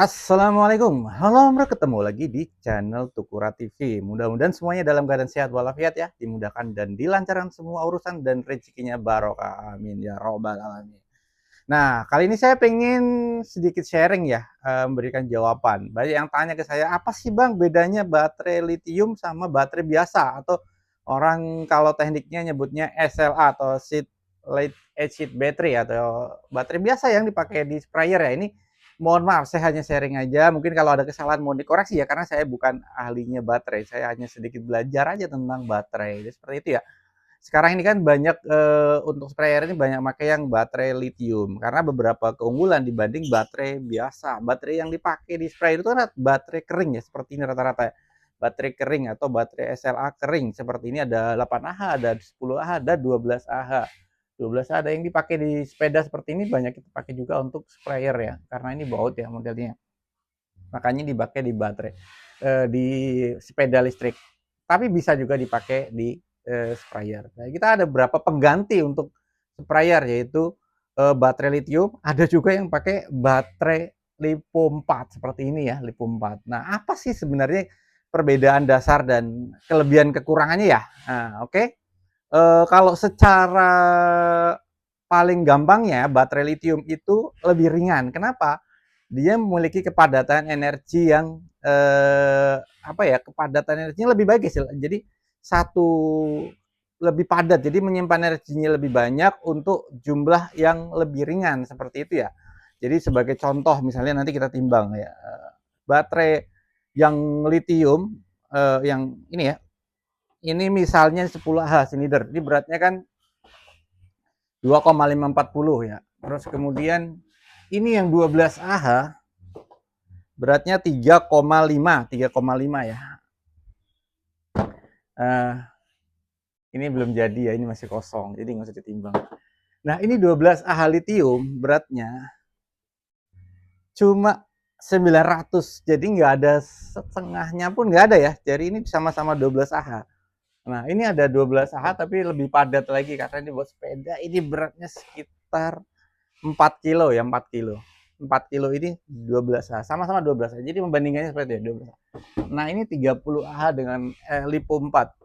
Assalamualaikum, halo bro, ketemu lagi di channel Tukura TV. Mudah-mudahan semuanya dalam keadaan sehat walafiat ya, dimudahkan dan dilancarkan semua urusan dan rezekinya barokah. Amin ya robbal alamin. Nah, kali ini saya pengen sedikit sharing ya, memberikan jawaban. Banyak yang tanya ke saya, apa sih bang bedanya baterai lithium sama baterai biasa? Atau orang kalau tekniknya nyebutnya SLA atau lead acid battery atau baterai biasa yang dipakai di sprayer ya. Ini mohon maaf, saya hanya sharing aja. Mungkin kalau ada kesalahan mau dikoreksi ya, karena saya bukan ahlinya baterai. Saya hanya sedikit belajar aja tentang baterai. Jadi seperti itu ya. Sekarang ini kan banyak untuk sprayer ini banyak pakai yang baterai lithium karena beberapa keunggulan dibanding baterai biasa. Baterai yang dipakai di sprayer itu kan baterai kering ya, seperti ini rata-rata ya. Baterai kering atau baterai SLA kering seperti ini, ada 8Ah, ada 10Ah, ada 12Ah. 12Ah ada yang dipakai di sepeda seperti ini, banyak kita pakai juga untuk sprayer ya, karena ini baut ya modelnya. Makanya dipakai di baterai di sepeda listrik. Tapi bisa juga dipakai di sprayer. Nah, kita ada beberapa pengganti untuk sprayer, yaitu baterai lithium, ada juga yang pakai baterai lipo 4 seperti ini ya, lipo 4. Nah, apa sih sebenarnya perbedaan dasar dan kelebihan kekurangannya ya? Nah, oke. Kalau secara paling gampangnya baterai lithium itu lebih ringan. Kenapa? Dia memiliki kepadatan energi yang apa ya? Kepadatan energinya lebih bagus. Jadi satu lebih padat, jadi menyimpan energinya lebih banyak untuk jumlah yang lebih ringan seperti itu ya. Jadi sebagai contoh misalnya nanti kita timbang ya, baterai yang lithium yang ini ya, ini misalnya 10Ah silinder, ini beratnya kan 2,540 ya. Terus kemudian ini yang 12Ah beratnya 3,5 ya. Uh, ini belum jadi ya, ini masih kosong, jadi nggak usah ditimbang. Nah, ini 12Ah lithium beratnya cuma 900, jadi nggak ada setengahnya pun nggak ada ya. Jadi ini sama-sama 12Ah. Nah, ini ada 12Ah tapi lebih padat lagi karena ini buat sepeda. Ini beratnya sekitar 4 kilo ya, 4 kilo. 4 kilo ini 12Ah, sama-sama 12Ah. Jadi membandingkannya seperti itu, 12Ah. Nah, ini 30Ah dengan lipo 4.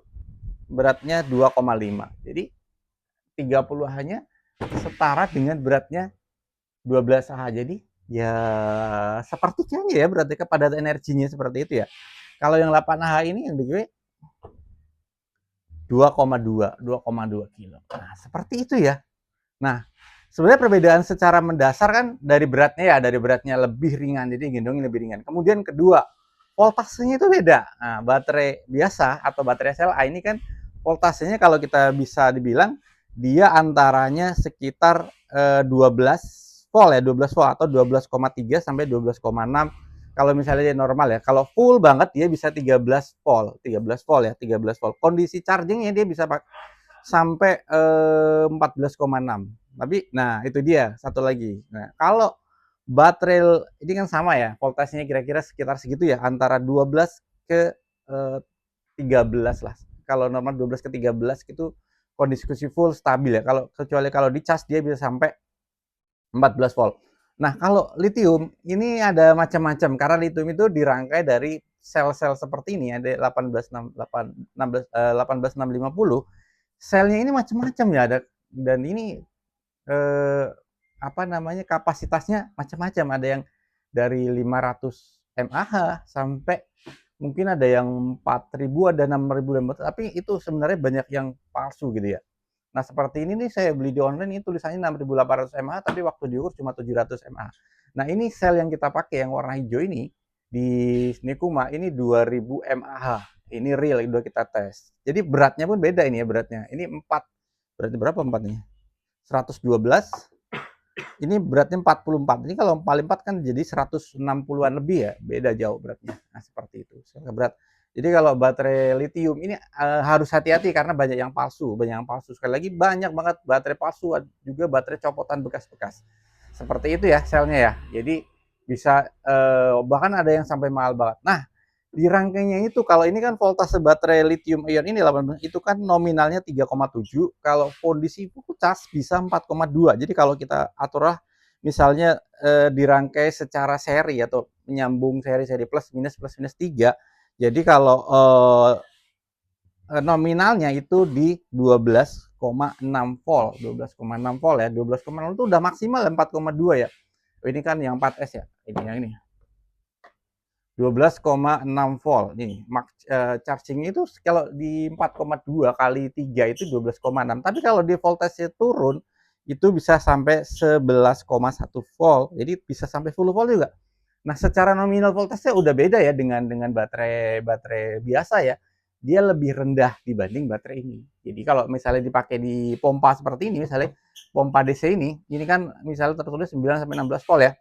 Beratnya 2,5. Jadi 30Ah-nya setara dengan beratnya 12Ah. Jadi ya sepertiganya ya berarti kepadatan energinya seperti itu ya. Kalau yang 8Ah ini yang gue 2,2 kilo. Nah, seperti itu ya. Nah, sebenarnya perbedaan secara mendasar kan dari beratnya ya, dari beratnya lebih ringan, jadi gendongnya lebih ringan. Kemudian kedua, voltasenya itu beda. Nah, baterai biasa atau baterai SLA ini kan voltasenya kalau kita bisa dibilang dia antaranya sekitar 12 volt ya, 12 volt atau 12,3 sampai 12,6. Kalau misalnya dia normal ya, kalau full banget dia bisa 13 volt, 13 volt ya, 13 volt. Kondisi chargingnya dia bisa sampai 14,6. Tapi nah itu dia satu lagi. Nah, kalau baterai ini kan sama ya, voltasenya kira-kira sekitar segitu ya, antara 12 ke 13 lah. Kalau normal 12 ke 13 itu kondisi full stabil ya. Kalau kecuali kalau dicas dia bisa sampai 14 volt. Nah, kalau lithium ini ada macam-macam karena lithium itu dirangkai dari sel-sel seperti ini, ada 18650. Selnya ini macam-macam ya, ada, dan ini apa namanya, kapasitasnya macam-macam, ada yang dari 500 mAh sampai mungkin ada yang 4000, ada 6500, tapi itu sebenarnya banyak yang palsu gitu ya. Nah, seperti ini nih saya beli di online, ini tulisannya 6800 mAh tapi waktu diukur cuma 700 mAh. Nah, ini sel yang kita pakai yang warna hijau ini di Nikuma ini 2000 mAh. Ini real, udah kita tes. Jadi beratnya pun beda ini ya beratnya. Ini 4. Berarti berapa 4 nih? 112. Ini beratnya 44. Ini kalau 44 kan jadi 160-an lebih ya. Beda jauh beratnya. Nah, seperti itu. Berat. Jadi kalau baterai lithium ini harus hati-hati karena banyak yang palsu, banyak yang palsu. Sekali lagi banyak banget baterai palsu, juga baterai copotan bekas-bekas. Seperti itu ya selnya ya. Jadi bisa bahkan ada yang sampai mahal banget. Nah, di rangkainya itu kalau ini kan voltase baterai lithium ion ini 18 itu kan nominalnya 3,7, kalau kondisi cas bisa 4,2. Jadi kalau kita aturlah misalnya dirangkai secara seri atau menyambung seri-seri plus minus 3. Jadi kalau nominalnya itu di 12,6 volt. 12,6 volt ya. 12,6 itu udah maksimal 4,2 ya. Ini kan yang 4S ya. Ini yang ini. 12,6 volt nih. Charging itu kalau di 4,2 kali 3 itu 12,6. Tapi kalau di voltage turun itu bisa sampai 11,1 volt. Jadi bisa sampai full volt juga. Nah, secara nominal voltasenya udah beda ya dengan baterai biasa ya. Dia lebih rendah dibanding baterai ini. Jadi kalau misalnya dipakai di pompa seperti ini, misalnya pompa DC ini kan misalnya tertulis 9 sampai 16 volt ya.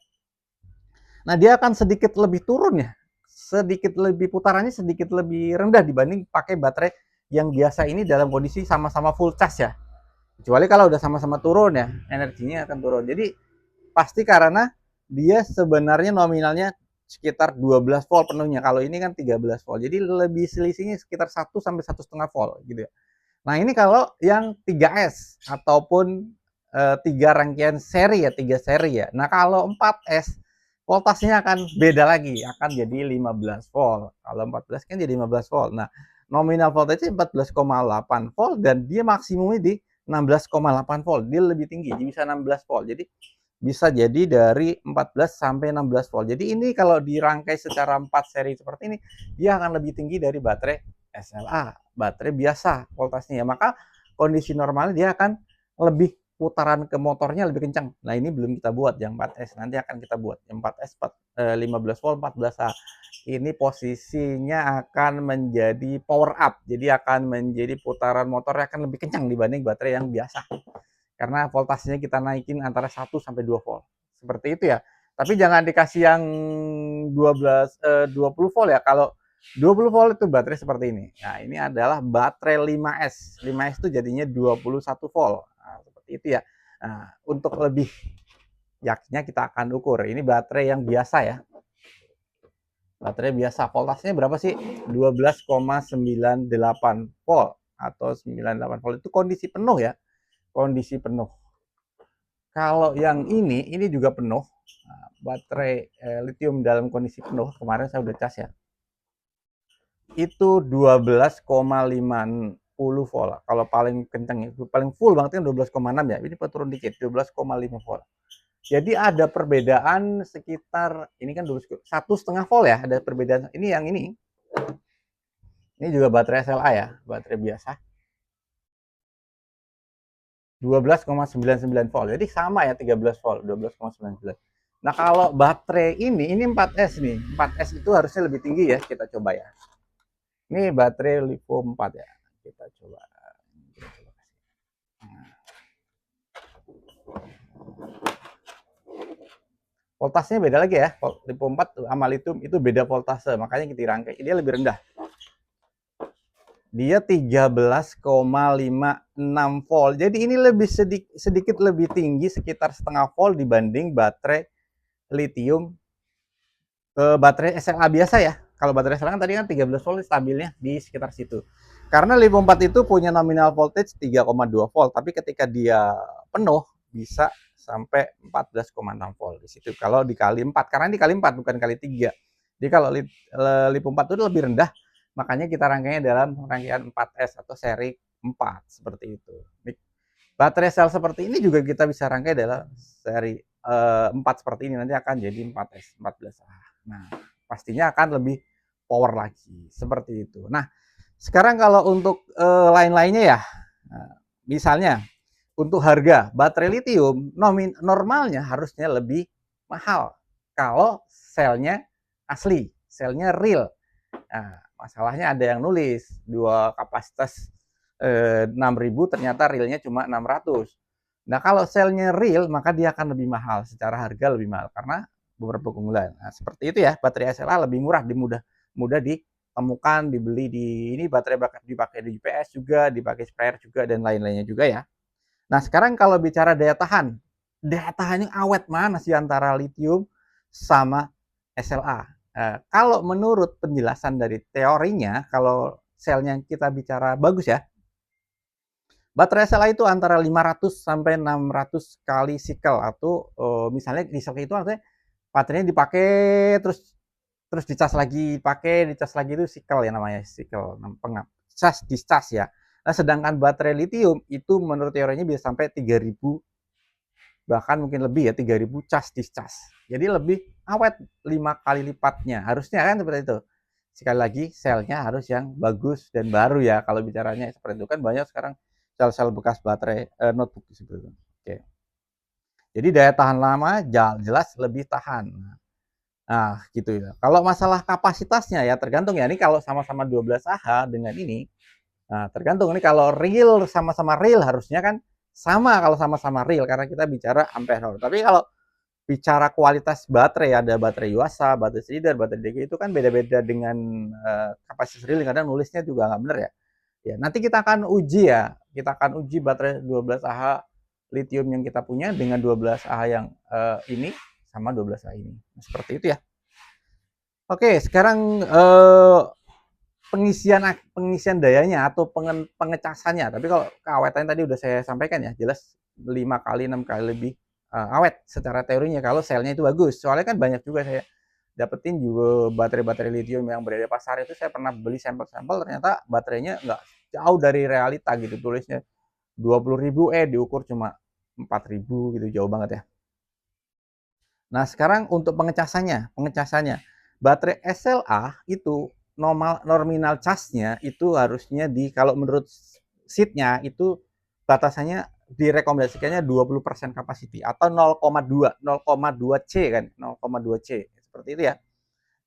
Nah, dia akan sedikit lebih turun ya. Sedikit lebih putarannya sedikit lebih rendah dibanding pakai baterai yang biasa ini dalam kondisi sama-sama full charge ya. Kecuali kalau udah sama-sama turun ya, energinya akan turun. Jadi pasti karena dia sebenarnya nominalnya sekitar 12 volt penuhnya. Kalau ini kan 13 volt. Jadi lebih selisihnya sekitar 1 sampai 1,5 volt gitu ya. Nah, ini kalau yang 3S ataupun 3 rangkaian seri ya, 3 seri ya. Nah, kalau 4S voltasenya akan beda lagi, akan jadi 15 volt. Kalau 14 kan jadi 15 volt. Nah, nominal voltage 14,8 volt dan dia maksimumnya di 16,8 volt. Dia lebih tinggi, bisa 16 volt. Jadi bisa jadi dari 14 sampai 16 volt. Jadi ini kalau dirangkai secara 4 seri seperti ini, dia akan lebih tinggi dari baterai SLA, baterai biasa voltasnya. Maka kondisi normalnya dia akan lebih putaran ke motornya lebih kencang. Nah, ini belum kita buat yang 4S, nanti akan kita buat yang 4S 15 volt 14A. Ini posisinya akan menjadi power up, jadi akan menjadi putaran motornya akan lebih kencang dibanding baterai yang biasa. Karena voltasenya kita naikin antara 1 sampai 2 volt. Seperti itu ya. Tapi jangan dikasih yang 20 volt ya. Kalau 20 volt itu baterai seperti ini. Nah, ini adalah baterai 5S. 5S itu jadinya 21 volt. Nah, seperti itu ya. Nah, untuk lebih yakinnya kita akan ukur. Ini baterai yang biasa ya. Baterai biasa. Voltasenya berapa sih? 12,98 volt atau 98 volt itu kondisi penuh ya. Kondisi penuh. Kalau yang ini juga penuh. Nah, baterai lithium dalam kondisi penuh, kemarin saya udah cas ya. Itu 12,50 volt. Kalau paling kencang itu paling full banget kan 12,6 ya. Ini turun dikit 12,5 volt. Jadi ada perbedaan sekitar ini kan 1,5 volt ya, ada perbedaan. Ini yang ini. Ini juga baterai SLA ya, baterai biasa. 12,99 volt. Jadi sama ya 13 volt, 12,99. Nah, kalau baterai ini 4S nih. 4S itu harusnya lebih tinggi ya, kita coba ya. Ini baterai Lipo 4 ya. Kita coba. Voltasenya beda lagi ya. Lipo 4 sama lithium itu beda voltase, makanya kita rangkai dia lebih rendah. Dia 13,56 volt. Jadi ini lebih sedikit lebih tinggi sekitar setengah volt dibanding baterai lithium baterai SLA biasa ya. Kalau baterai SLA kan tadi kan 13 volt stabilnya di sekitar situ. Karena Lipo 4 itu punya nominal voltage 3,2 volt, tapi ketika dia penuh bisa sampai 14,6 volt di situ. Kalau dikali 4, karena dikali 4 bukan kali 3. Jadi kalau Lipo 4 itu lebih rendah, makanya kita rangkainya dalam rangkaian 4S atau seri 4 seperti itu. Baterai sel seperti ini juga kita bisa rangkai dalam seri 4 seperti ini, nanti akan jadi 4S 14A. Nah, pastinya akan lebih power lagi seperti itu. Nah, sekarang kalau untuk lain-lainnya ya, misalnya untuk harga baterai lithium normalnya harusnya lebih mahal kalau selnya asli, selnya real. Nah, masalahnya ada yang nulis dua kapasitas 6.000 ternyata realnya cuma 600. Nah, kalau selnya real maka dia akan lebih mahal, secara harga lebih mahal karena beberapa keunggulan. Nah, seperti itu ya, baterai SLA lebih murah, mudah ditemukan, dibeli di ini baterai dipakai di UPS juga, dipakai spare juga dan lain-lainnya juga ya. Nah, sekarang kalau bicara daya tahannya awet mana sih antara lithium sama SLA? Kalau menurut penjelasan dari teorinya, kalau selnya kita bicara bagus ya, Baterai SLA itu antara 500 sampai 600 kali cycle atau misalnya di cycle itu artinya baterainya dipakai terus terus dicas lagi, pakai dicas lagi itu cycle ya namanya, cycle pengap. Cas dicas ya. Nah, sedangkan baterai lithium itu menurut teorinya bisa sampai 3000 bahkan mungkin lebih ya 3000 cas dicas. Jadi lebih awet 5 kali lipatnya. Harusnya kan seperti itu. Sekali lagi selnya harus yang bagus dan baru ya kalau bicaranya seperti itu kan banyak sekarang sel-sel bekas baterai notebook seperti itu. Oke. Jadi daya tahan lama jelas lebih tahan. Nah, gitu ya. Kalau masalah kapasitasnya ya tergantung ya. Ini kalau sama-sama 12 Ah dengan ini, nah tergantung ini kalau real sama-sama real harusnya kan sama kalau sama-sama real karena kita bicara ampere hour. Tapi kalau bicara kualitas baterai ada baterai Yuasa, baterai Sridhar, baterai DG itu kan beda-beda dengan kapasitas real kadang nulisnya juga nggak benar ya. Ya, nanti kita akan uji ya. Kita akan uji baterai 12 Ah lithium yang kita punya dengan 12 Ah yang ini sama 12 Ah ini. Nah, seperti itu ya. Oke, sekarang pengisian dayanya atau pengecasannya. Tapi kalau keawetannya tadi udah saya sampaikan ya, jelas 5 kali 6 kali lebih awet secara teorinya kalau selnya itu bagus. Soalnya kan banyak juga saya dapetin juga baterai-baterai lithium yang berada di pasar itu saya pernah beli sampel-sampel ternyata baterainya nggak jauh dari realita gitu tulisnya 20.000 diukur cuma 4.000 gitu jauh banget ya. Nah, sekarang untuk pengecasannya. Baterai SLA itu nominal charge-nya itu harusnya kalau menurut sheet-nya itu batasannya direkomendasikannya 20% capacity atau 0,2 C kan, 0,2 C. Seperti itu ya.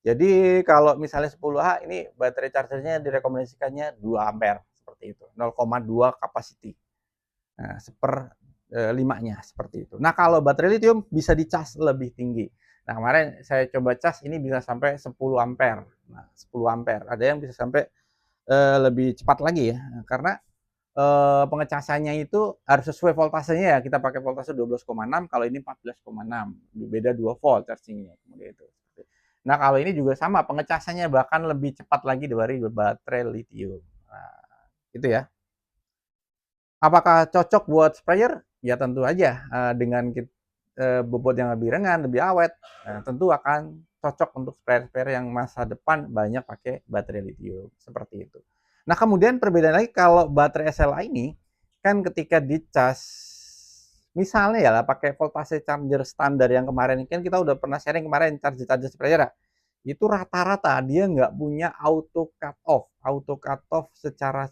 Jadi kalau misalnya 10Ah ini baterai chargernya direkomendasikannya 2 ampere seperti itu, 0,2 capacity. Nah, limanya seperti itu. Nah, kalau baterai lithium bisa dicas lebih tinggi. Nah, kemarin saya coba cas ini bisa sampai 10 ampere. Nah, 10 ampere. Ada yang bisa sampai lebih cepat lagi ya. Karena pengecasannya itu harus sesuai voltasenya ya. Kita pakai voltase 12,6, kalau ini 14,6. Beda 2 volt chargingnya. Kemudian itu. Nah, kalau ini juga sama pengecasannya bahkan lebih cepat lagi dari baterai lithium. Nah, itu ya. Apakah cocok buat sprayer? Ya tentu aja dengan bobot yang lebih ringan, lebih awet, tentu akan cocok untuk sprayer-sprayer yang masa depan banyak pakai baterai lithium seperti itu. Nah, kemudian perbedaan lagi kalau baterai SLA ini kan ketika dicas misalnya ya lah pakai voltase charger standar yang kemarin kan kita udah pernah sharing kemarin charger sprayer ya. Itu rata-rata dia nggak punya auto cut off secara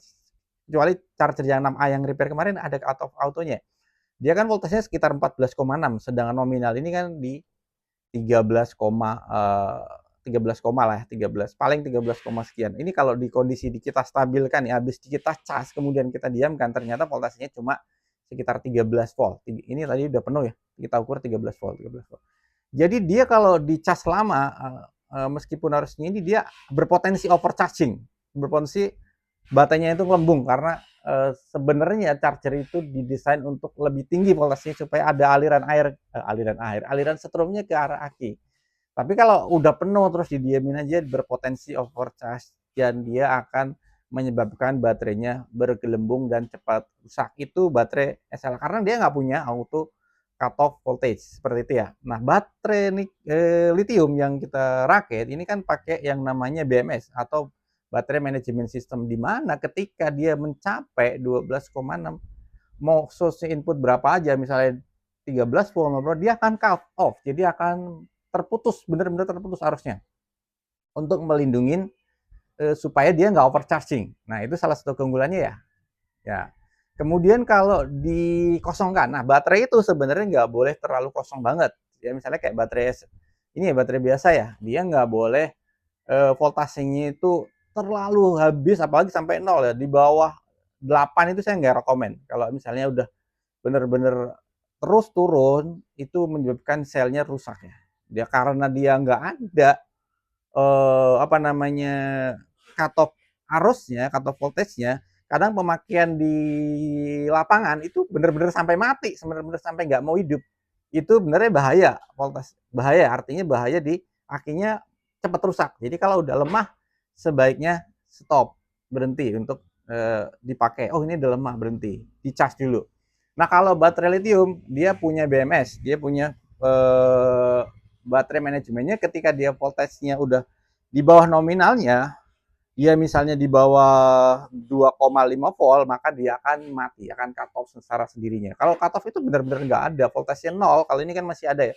kecuali charger yang 6A yang repair kemarin ada cut off autonya. Dia kan voltasenya sekitar 14,6 sedangkan nominal ini kan di 13, 13, lah ya, 13 paling 13, sekian. Ini kalau di kondisi kita stabilkan ya habis kita cas kemudian kita diamkan ternyata voltasenya cuma sekitar 13 volt. Ini tadi udah penuh ya. Kita ukur 13 volt, 13 volt. Jadi dia kalau dicas lama meskipun harusnya ini dia berpotensi overcharging, berpotensi baterainya itu lembung karena sebenarnya charger itu didesain untuk lebih tinggi voltasenya supaya ada aliran strumnya ke arah aki. Tapi kalau udah penuh terus didiamin aja berpotensi overcharge dan dia akan menyebabkan baterainya bergelembung dan cepat rusak. Itu baterai SL karena dia nggak punya auto cut off voltage seperti itu ya. Nah, baterai lithium yang kita rakit ini kan pakai yang namanya BMS atau baterai management system di mana ketika dia mencapai 12,6 mau source input berapa aja misalnya 13 volt dia akan cut off. Jadi akan terputus, benar-benar terputus arusnya untuk melindungi supaya dia nggak overcharging. Nah, itu salah satu keunggulannya ya. Ya. Kemudian kalau dikosongkan, nah baterai itu sebenarnya nggak boleh terlalu kosong banget. Ya misalnya kayak baterai ini ya baterai biasa ya, dia nggak boleh voltasenya itu terlalu habis, apalagi sampai 0 ya, di bawah 8 itu saya nggak rekomen. Kalau misalnya udah bener-bener terus turun, itu menyebabkan selnya rusak ya. Dia karena dia nggak ada apa namanya cut off arusnya, cut off voltage-nya, kadang pemakaian di lapangan itu benar-benar sampai mati, benar-benar sampai nggak mau hidup. Itu benernya bahaya, voltage bahaya, artinya bahaya di akinya cepat rusak. Jadi kalau udah lemah sebaiknya stop, berhenti untuk dipakai, oh ini udah lemah, berhenti, dicas dulu. Nah kalau baterai lithium dia punya BMS, dia punya baterai manajemennya. Ketika dia voltasenya udah di bawah nominalnya, dia misalnya di bawah 2,5 volt, maka dia akan mati, akan cut off secara sendirinya. Kalau cut off itu benar-benar nggak ada, voltasenya nol. Kalau ini kan masih ada ya,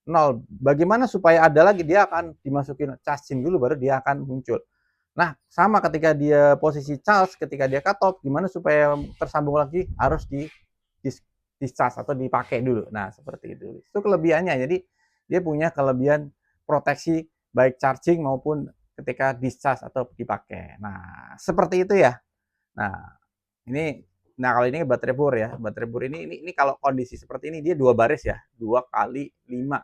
nol. Bagaimana supaya ada lagi? Dia akan dimasukin charging dulu, baru dia akan muncul. Nah, sama ketika dia posisi charge, ketika dia cut off, gimana supaya tersambung lagi? Harus di discharge atau dipakai dulu. Nah, seperti itu. Itu kelebihannya. Jadi dia punya kelebihan proteksi baik charging maupun ketika discharge atau dipakai. Nah, seperti itu ya. Nah, ini kalau ini baterai bor ya. Baterai bor ini kalau kondisi seperti ini dia 2 baris ya. 2 kali 5.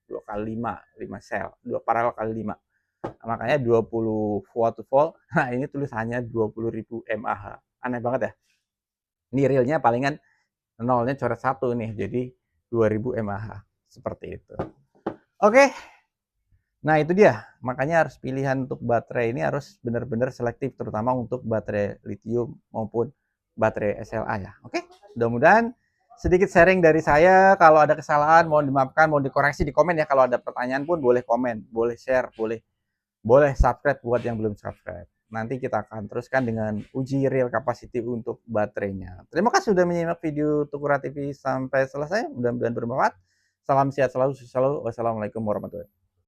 2 kali 5, 5 sel. 2 paralel kali 5. Makanya 20 watt to volt. Nah, ini tulisannya 20.000 mAh. Aneh banget ya. Ini realnya palingan nolnya coret 1 nih. Jadi 2000 mAh. Seperti itu. Oke. Nah, itu dia. Makanya harus pilihan untuk baterai ini harus benar-benar selektif, terutama untuk baterai lithium maupun baterai SLA ya. Oke. Mudah-mudahan sedikit sharing dari saya. Kalau ada kesalahan mohon dimaafkan, mohon dikoreksi di komen ya. Kalau ada pertanyaan pun boleh komen, boleh share, boleh subscribe buat yang belum subscribe. Nanti kita akan teruskan dengan uji real capacity untuk baterainya. Terima kasih sudah menyimak video Tukura TV sampai selesai. Mudah-mudahan bermanfaat. Salam sehat selalu. Wassalamualaikum warahmatullahi wabarakatuh.